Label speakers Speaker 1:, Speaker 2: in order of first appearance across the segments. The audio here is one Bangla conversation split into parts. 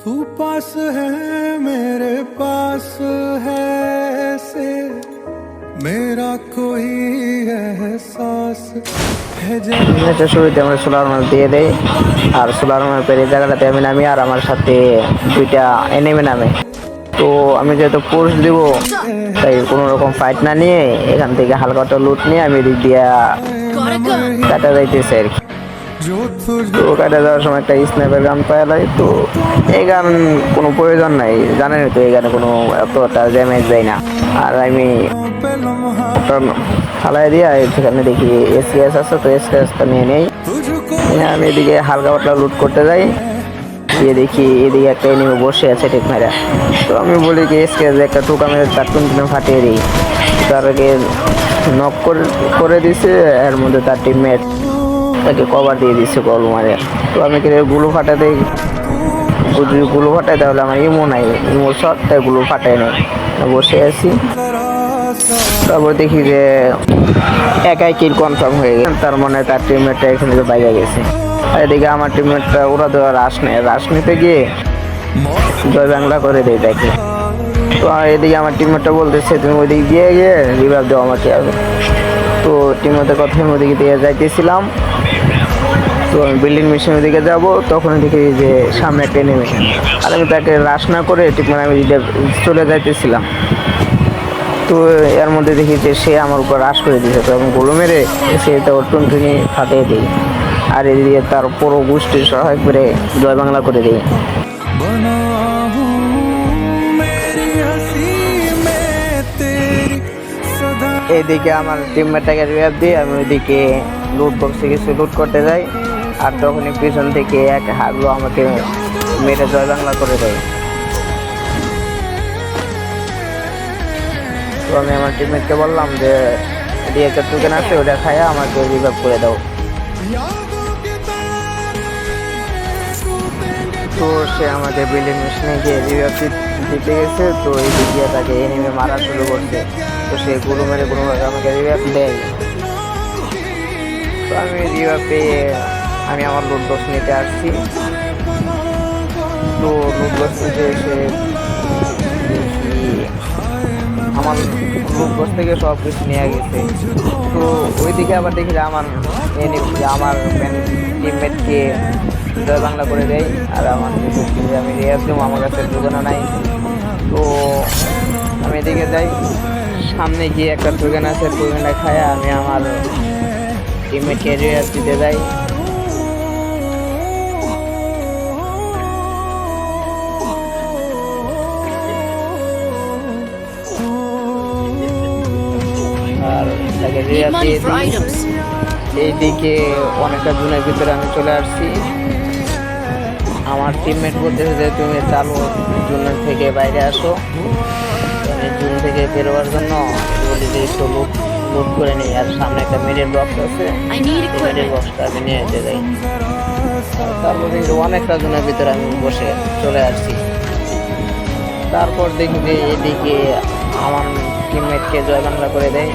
Speaker 1: तू पास है मेरे पास है ऐसे मेरा कोई एहसास है
Speaker 2: এটা শুরুতে আমরা সোলার মাছ দিয়ে দেই আর সোলার মাছের এই জায়গাটাতে আমি নামি আর আমার সাথে দুইটা এনিমি নামে। তো আমি যেহেতু পুশ দিব তাই কোনো রকম ফাইট না নিয়ে এখান থেকে হালকাটা লুট নিয়ে আমি এদিক দিয়ে কাটা যাইতেছি আর কি। তো কাটা যাওয়ার সময় একটা স্নাইপার গান পাওয়া, তো এই গান কোনো প্রয়োজন নাই, জানেন তো এই গানে কোনো এতটা ড্যামেজ দেয় না। আর আমি ফালাই দিয়ে সেখানে দেখি এসকেএস আছে, তো এসকেএসটা নিয়ে নেই। আমি এদিকে হালকা পাতলা লুট করতে যাই, গিয়ে দেখি এদিকে একটা এনিমি বসে আছে ঠিক মেরা। তো আমি বলি কি এসকেএস একটা টোকা মেরে তার টুনটুনে ফাটিয়ে দিই। তার আগে নক করে দিছে, এর মধ্যে তার টিমমেট তাকে কভার দিয়ে দিচ্ছে গল মারে। তো আমি গুলো ফাটাতে যদি গুলো ফাটাই তাহলে আমার ইমো নাই, ইমো শট, তাই গুলো ফাটাই নাই, বসে আছি। তারপর দেখি যে একাই কিল কনফার্ম হয়ে গেছে, তার মানে তার টিমমেটটা এখানে বাইরে গেছে। আর এদিকে আমার টিমমেটটা ওরা দেওয়া রাশ নিতে গিয়ে জয় বাংলা করে দেয় তাকে। তো এদিকে আমার টিমমেটটা বলতেছে তুমি ওইদিকে গিয়ে রিভাইভ দেওয়া আমাকে হবে। তো টিমমেটের কথার মধ্যে দিয়ে যাইতেছিলাম, তো আমি বিল্ডিং মেশিনের দিকে যাব, তখন দেখি যে সামনে একটা নেমে, আর আমি তাকে রাশ না করে ঠিক মানে আমি চলে যাইতেছিলাম। তো এর মধ্যে দেখি যে সে আমার উপর রাশ করে দিয়েছে, তো আমি গোলো মেরে সে তো টুনটুনি ফাটিয়ে দিই, আর এদিকে তার পুরো গোষ্ঠীর সহায় করে জয় বাংলা করে দিই। এইদিকে আমার টিমমেটটাকে রিভাইভ দিয়ে আমি ওইদিকে লুট বক্সে কিছু লুট করতে যাই, আর তখনই পিছন থেকে এক হাগলো আমাকে মেরে জয় বাংলা করে দেয়। তো আমি আমার টিমমেটকে বললাম যে এদিকে একটা টোকেন আছে, ওটা খাইয়া আমাকে রিভাইভ করে দাও। তো সে আমাদের বিল্ডিং মেশিনে গিয়ে রিভাইভ দিতে গেছে, তো এই দিকে তাকে এনিমে মারা শুরু করছে। তো সে গুলো মেরে কোনোভাবে আমাকে রিভাইভ দেয়। তো আমি রিভাইভ পেয়ে আমি আমার লুট বক্স নিতে আসছি। তো লুট বক্স নিতে এসে আমার লুট বক্স থেকে সব কিছু নিয়ে গেছে। তো ওইদিকে আবার দেখি যে আমার টিমমেটকে জয় বাংলা করে দেয়, আর আমার আমি রিভাইভ দেবো, আমার কাছে যোজনা নাই। তো আমি এদিকে যাই, সামনে গিয়ে একটা টোকেন আছে, টোকেনটা খায় আমি আমার টিমমেটকে রিভাইভ দিতে যাই। আর তাকে রিভাইভ দিয়ে এইদিকে অনেকটা জুনের ভিতরে আমি চলে আসছি। আমার টিমমেট বলতেছে যে তুমি চালু জুনের থেকে বাইরে আসো। আমি জুন থেকে বেরোবার জন্য বলি যে একটু লুট করে নিই, আর সামনে একটা মিডিল বক্স আছে, মিডিল বক্সটা আমি নিয়ে যেতে যাই। তারপর কিন্তু অনেকটা জুনের ভিতরে আমি বসে চলে আসছি। তারপর দেখি যে এদিকে আমার টিমমেটকে জয় বাংলা করে দেয়,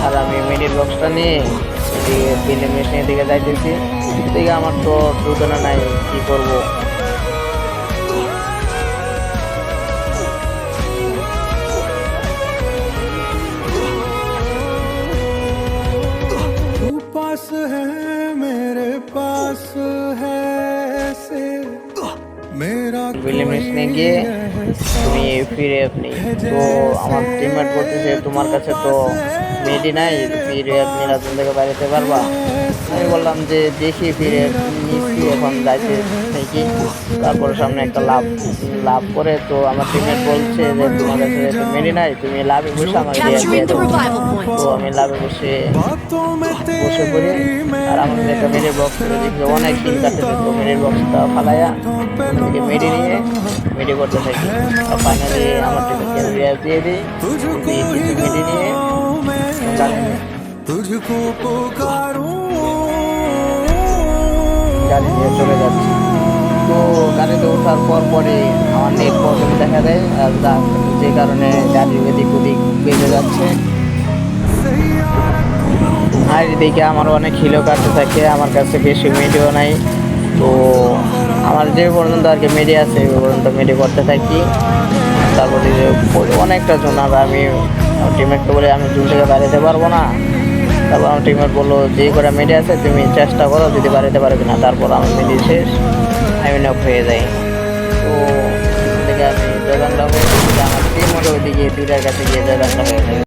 Speaker 2: আর আমি মিডিল বক্সটা নিয়ে এদিকে বিল্ডিং মেশিনের দিকে যাইতেছি। এদিকে আমার তো যোজনা নাই, কি করবো।
Speaker 1: पास है मेरे पास है ऐसे मेरा
Speaker 2: বিল্ডিং মেশিনে গিয়ে তুমি ফিরে আপনি, তো আমার টিমমেট বলতেছে তোমার কাছে তো মেডি নাই, ফিরে আপনি রাজন থেকে বাইরেতে পারবা। আমি বললাম যে দেখি ফিরে নিচ্ছি এখন যাইতে নাকি। তারপর সামনে একটা লাভ করে, তো আমার টিমমেট বলছে যে তোমার কাছে মেডি নাই, তুমি লাভে বসে আমাকে দিয়ে দেবো। তো আমি লাভে বসে পড়ি, আর আমাদের একটা মেডির বক্স করে দেখি অনেক দিন কাটতে, তো মেডির বক্সটা ফালাইয়া মেডি নিয়ে মেডি করতে থাকি। আর ফাইনালি আমার টিমমেটকে রিভাইভ দিয়ে দিই, কিছু মেডি নিয়ে গাড়ি নিয়ে চলে যাচ্ছি। তো গাড়িতে ওঠার পরে আমার নেট প্রবলেম দেখা দেয়, আর যে কারণে গাড়ি এদিক ওদিক বেঁধে যাচ্ছে। আর এদিকে আমার অনেক হিলো কাটতে থাকে, আমার কাছে বেশি মেডিও নাই। তো আমার যে পর্যন্ত আর কি মেডি আছে ওই পর্যন্ত মেডি করতে থাকি। তারপরে যে অনেকটা জন আর আমি টিমমেটকে বলে আমি জুন থেকে বাড়িতে পারবো না। তারপর আমার টিমমেট বললো যে করে মেডি আছে তুমি চেষ্টা করো যদি বাড়িতে পারবে না। তারপর আমার মেডি শেষ, আমি নক হয়ে যাই। তো ওদিকে আমি জয়বাংলা হয়ে আমার টিম ওদিকে 2টার কাছে গিয়ে জয়বাংলা হয়ে যাই।